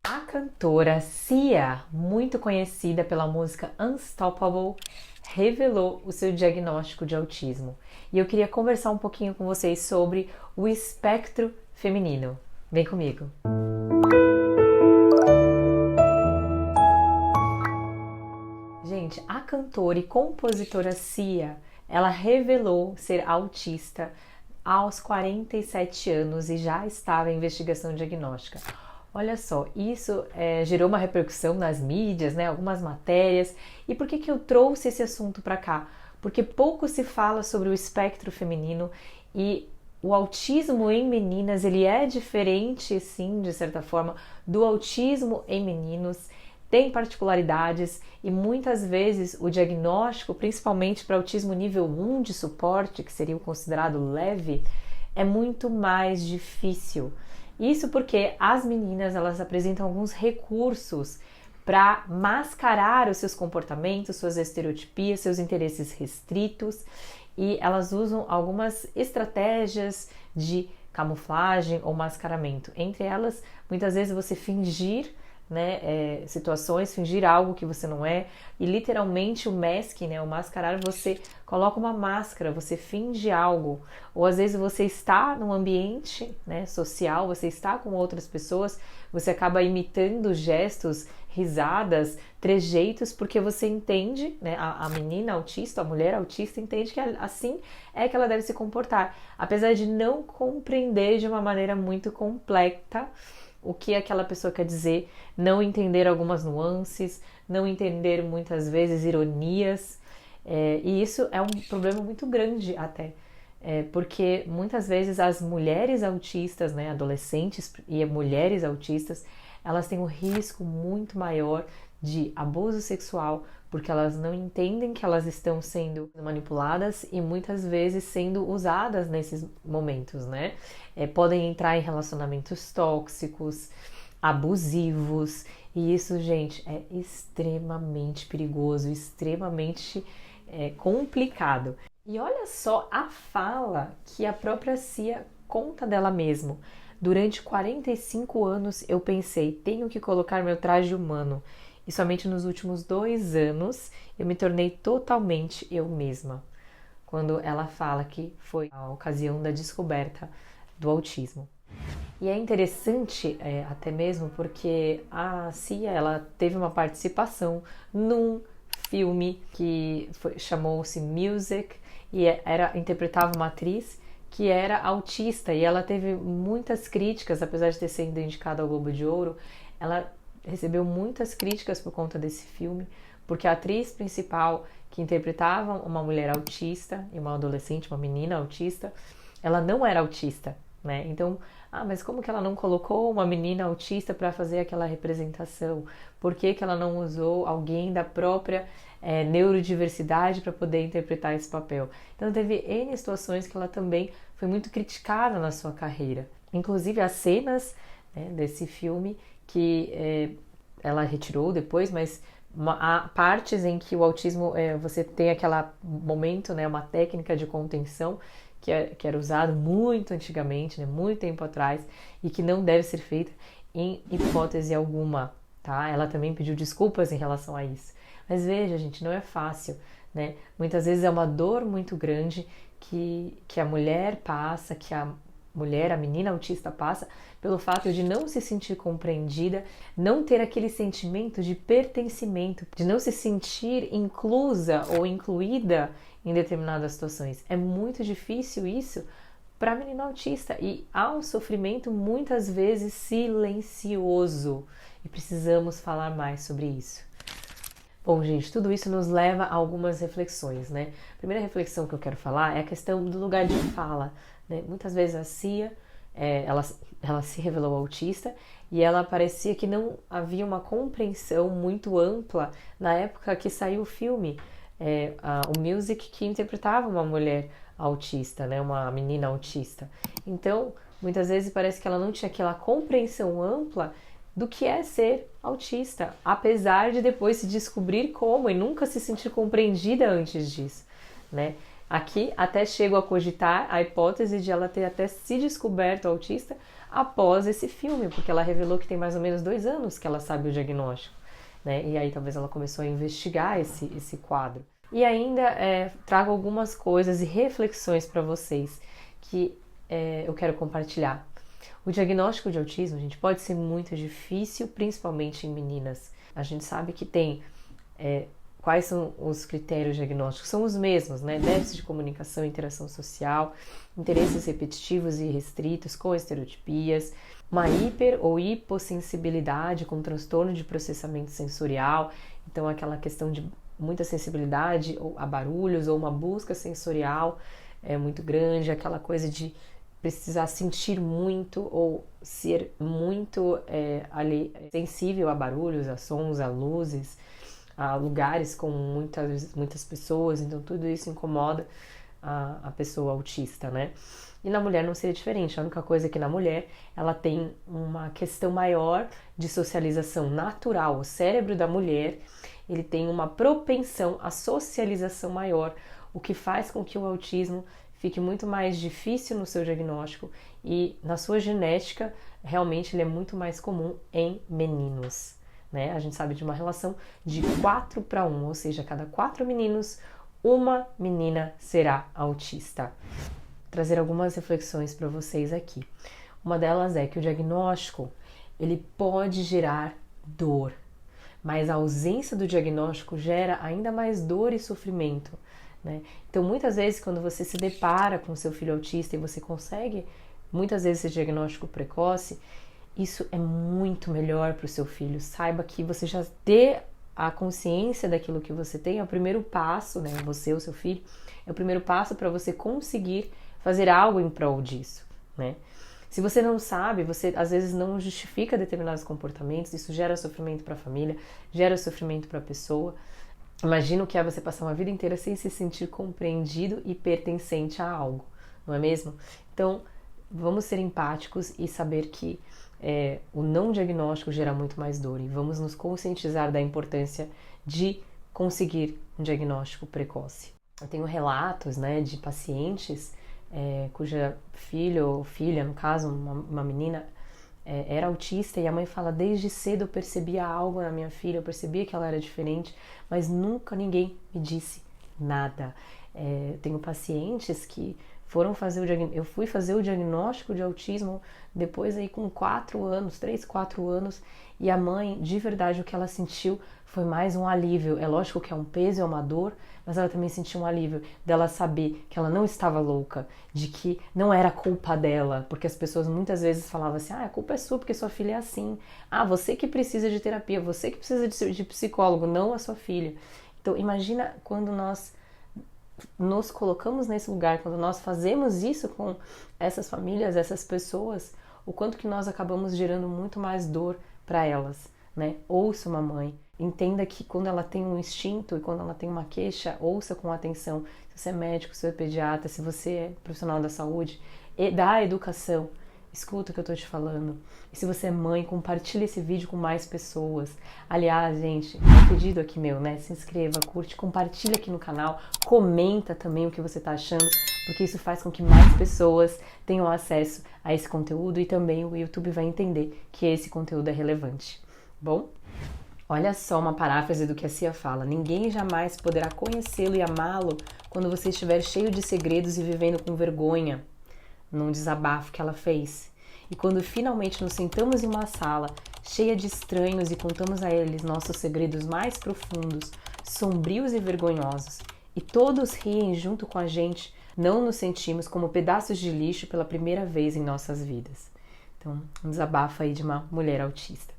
A cantora Sia, muito conhecida pela música Unstoppable, revelou o seu diagnóstico de autismo. E eu queria conversar um pouquinho com vocês sobre o espectro feminino. Vem comigo! Gente, a cantora e compositora Sia, ela revelou ser autista aos 47 anos e já estava em investigação diagnóstica. Olha só, isso gerou uma repercussão nas mídias, né, algumas matérias. E por que eu trouxe esse assunto para cá? Porque pouco se fala sobre o espectro feminino e o autismo em meninas, ele é diferente, sim, de certa forma, do autismo em meninos. Tem particularidades e muitas vezes o diagnóstico, principalmente para autismo nível 1 de suporte, que seria o considerado leve, é muito mais difícil. Isso porque as meninas, elas apresentam alguns recursos para mascarar os seus comportamentos, suas estereotipias, seus interesses restritos, e elas usam algumas estratégias de camuflagem ou mascaramento. Entre elas, muitas vezes você fingir, né, situações, fingir algo que você não é, e literalmente o masking, né, o mascarar, você coloca uma máscara, você finge algo, ou às vezes você está num ambiente, né, social, você está com outras pessoas, você acaba imitando gestos, risadas, trejeitos, porque você entende, né, a menina autista, a mulher autista entende que assim é que ela deve se comportar, apesar de não compreender de uma maneira muito completa o que aquela pessoa quer dizer, não entender algumas nuances, não entender muitas vezes ironias, e isso é um problema muito grande até, porque muitas vezes as mulheres autistas, né, adolescentes e mulheres autistas, elas têm um risco muito maior de abuso sexual, porque elas não entendem que elas estão sendo manipuladas e muitas vezes sendo usadas nesses momentos, né? Podem entrar em relacionamentos tóxicos, abusivos, e isso, gente, é extremamente perigoso, extremamente complicado. E olha só a fala que a própria Sia conta dela mesma. Durante 45 anos eu pensei, tenho que colocar meu traje humano. E somente nos últimos 2 anos eu me tornei totalmente eu mesma. Quando ela fala que foi a ocasião da descoberta do autismo. E é interessante até mesmo porque a Sia, ela teve uma participação num filme que chamou-se Music e interpretava uma atriz que era autista e ela teve muitas críticas, apesar de ter sido indicada ao Globo de Ouro, ela recebeu muitas críticas por conta desse filme, porque a atriz principal que interpretava uma mulher autista e uma adolescente, uma menina autista, ela não era autista, né? Então, mas como que ela não colocou uma menina autista para fazer aquela representação? Por que que ela não usou alguém da própria neurodiversidade para poder interpretar esse papel? Então teve N situações que ela também foi muito criticada na sua carreira. Inclusive as cenas, né, desse filme que ela retirou depois, mas há partes em que o autismo, você tem aquele momento, né, uma técnica de contenção que era usado muito antigamente, né, muito tempo atrás, e que não deve ser feita em hipótese alguma, tá? Ela também pediu desculpas em relação a isso. Mas veja, gente, não é fácil, né? Muitas vezes é uma dor muito grande que a mulher passa, que a menina autista passa, pelo fato de não se sentir compreendida, não ter aquele sentimento de pertencimento, de não se sentir inclusa ou incluída em determinadas situações. É muito difícil isso para a menina autista e há um sofrimento muitas vezes silencioso e precisamos falar mais sobre isso. Bom, gente, tudo isso nos leva a algumas reflexões, né? A primeira reflexão que eu quero falar é a questão do lugar de fala, né? Muitas vezes a Sia, ela se revelou autista e ela parecia que não havia uma compreensão muito ampla na época que saiu o filme, o Music, que interpretava uma mulher autista, né? Uma menina autista. Então, muitas vezes parece que ela não tinha aquela compreensão ampla do que é ser autista, apesar de depois se descobrir como e nunca se sentir compreendida antes disso, né? Aqui até chego a cogitar a hipótese de ela ter até se descoberto autista após esse filme, porque ela revelou que tem mais ou menos 2 anos que ela sabe o diagnóstico, né? E aí talvez ela começou a investigar esse quadro. E ainda trago algumas coisas e reflexões para vocês que eu quero compartilhar. O diagnóstico de autismo, gente, pode ser muito difícil, principalmente em meninas. A gente sabe que tem quais são os critérios diagnósticos, são os mesmos, né? Déficit de comunicação e interação social, interesses repetitivos e restritos com estereotipias, uma hiper ou hipossensibilidade com transtorno de processamento sensorial, então aquela questão de muita sensibilidade a barulhos ou uma busca sensorial muito grande, aquela coisa de precisar sentir muito ou ser muito sensível a barulhos, a sons, a luzes, a lugares com muitas pessoas, então tudo isso incomoda a pessoa autista, né? E na mulher não seria diferente, a única coisa é que na mulher ela tem uma questão maior de socialização natural, o cérebro da mulher ele tem uma propensão à socialização maior, o que faz com que o autismo fique muito mais difícil no seu diagnóstico e na sua genética realmente ele é muito mais comum em meninos, né? A gente sabe de uma relação de 4:1, ou seja, a cada 4 meninos, uma menina será autista. Vou trazer algumas reflexões para vocês aqui. Uma delas é que o diagnóstico ele pode gerar dor, mas a ausência do diagnóstico gera ainda mais dor e sofrimento, né? Então, muitas vezes, quando você se depara com seu filho autista e você consegue, muitas vezes, esse diagnóstico precoce, isso é muito melhor para o seu filho. Saiba que você já ter a consciência daquilo que você tem é o primeiro passo, né? Você ou seu filho, é o primeiro passo para você conseguir fazer algo em prol disso, né? Se você não sabe, você às vezes não justifica determinados comportamentos, isso gera sofrimento para a família, gera sofrimento para a pessoa. Imagina o que é você passar uma vida inteira sem se sentir compreendido e pertencente a algo, não é mesmo? Então, vamos ser empáticos e saber que o não diagnóstico gera muito mais dor e vamos nos conscientizar da importância de conseguir um diagnóstico precoce. Eu tenho relatos, né, de pacientes cuja filho ou filha, no caso, uma menina, era autista e a mãe fala, desde cedo eu percebia algo na minha filha, eu percebia que ela era diferente, mas nunca ninguém me disse nada. Eu tenho pacientes que foram fazer eu fui fazer o diagnóstico de autismo depois aí com 4 anos, 3, 4 anos, e a mãe, de verdade, o que ela sentiu foi mais um alívio. É lógico que é um peso, é uma dor, mas ela também sentiu um alívio dela saber que ela não estava louca, de que não era culpa dela, porque as pessoas muitas vezes falavam assim, a culpa é sua porque sua filha é assim, você que precisa de terapia, você que precisa de psicólogo, não a sua filha. Então imagina quando nós nos colocamos nesse lugar, quando nós fazemos isso com essas famílias, essas pessoas, o quanto que nós acabamos gerando muito mais dor para elas, né? Ouça uma mãe, entenda que quando ela tem um instinto e quando ela tem uma queixa, ouça com atenção. Se você é médico, se você é pediatra, se você é profissional da saúde, e da educação, escuta o que eu tô te falando. E se você é mãe, compartilhe esse vídeo com mais pessoas. Aliás, gente, é um pedido aqui meu, né? Se inscreva, curte, compartilha aqui no canal, comenta também o que você tá achando, porque isso faz com que mais pessoas tenham acesso a esse conteúdo e também o YouTube vai entender que esse conteúdo é relevante. Bom? Olha só uma paráfrase do que a Cia fala. Ninguém jamais poderá conhecê-lo e amá-lo quando você estiver cheio de segredos e vivendo com vergonha, num desabafo que ela fez. E quando finalmente nos sentamos em uma sala cheia de estranhos e contamos a eles nossos segredos mais profundos, sombrios e vergonhosos, e todos riem junto com a gente, não nos sentimos como pedaços de lixo pela primeira vez em nossas vidas. Então, um desabafo aí de uma mulher autista.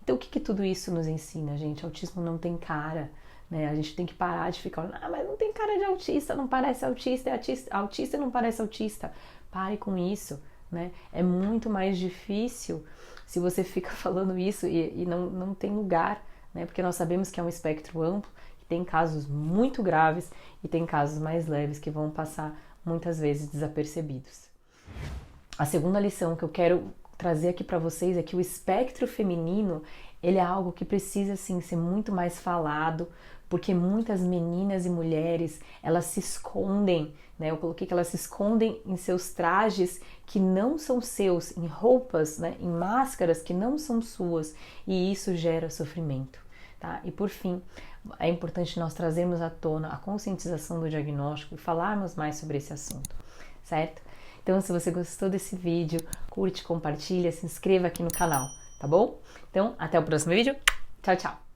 Então, o que tudo isso nos ensina, gente? Autismo não tem cara, né? A gente tem que parar de ficar, mas não tem cara de autista, não parece autista, autista não parece autista. Pare com isso, né? É muito mais difícil se você fica falando isso e não tem lugar, né? Porque nós sabemos que é um espectro amplo, que tem casos muito graves e tem casos mais leves que vão passar muitas vezes desapercebidos. A segunda lição que eu quero trazer aqui para vocês é que o espectro feminino, ele é algo que precisa sim ser muito mais falado, porque muitas meninas e mulheres, elas se escondem, né? Eu coloquei que elas se escondem em seus trajes que não são seus, em roupas, né? Em máscaras que não são suas, e isso gera sofrimento, tá? E por fim, é importante nós trazermos à tona a conscientização do diagnóstico e falarmos mais sobre esse assunto, certo? Então, se você gostou desse vídeo, curte, compartilha, se inscreva aqui no canal, tá bom? Então, até o próximo vídeo. Tchau, tchau!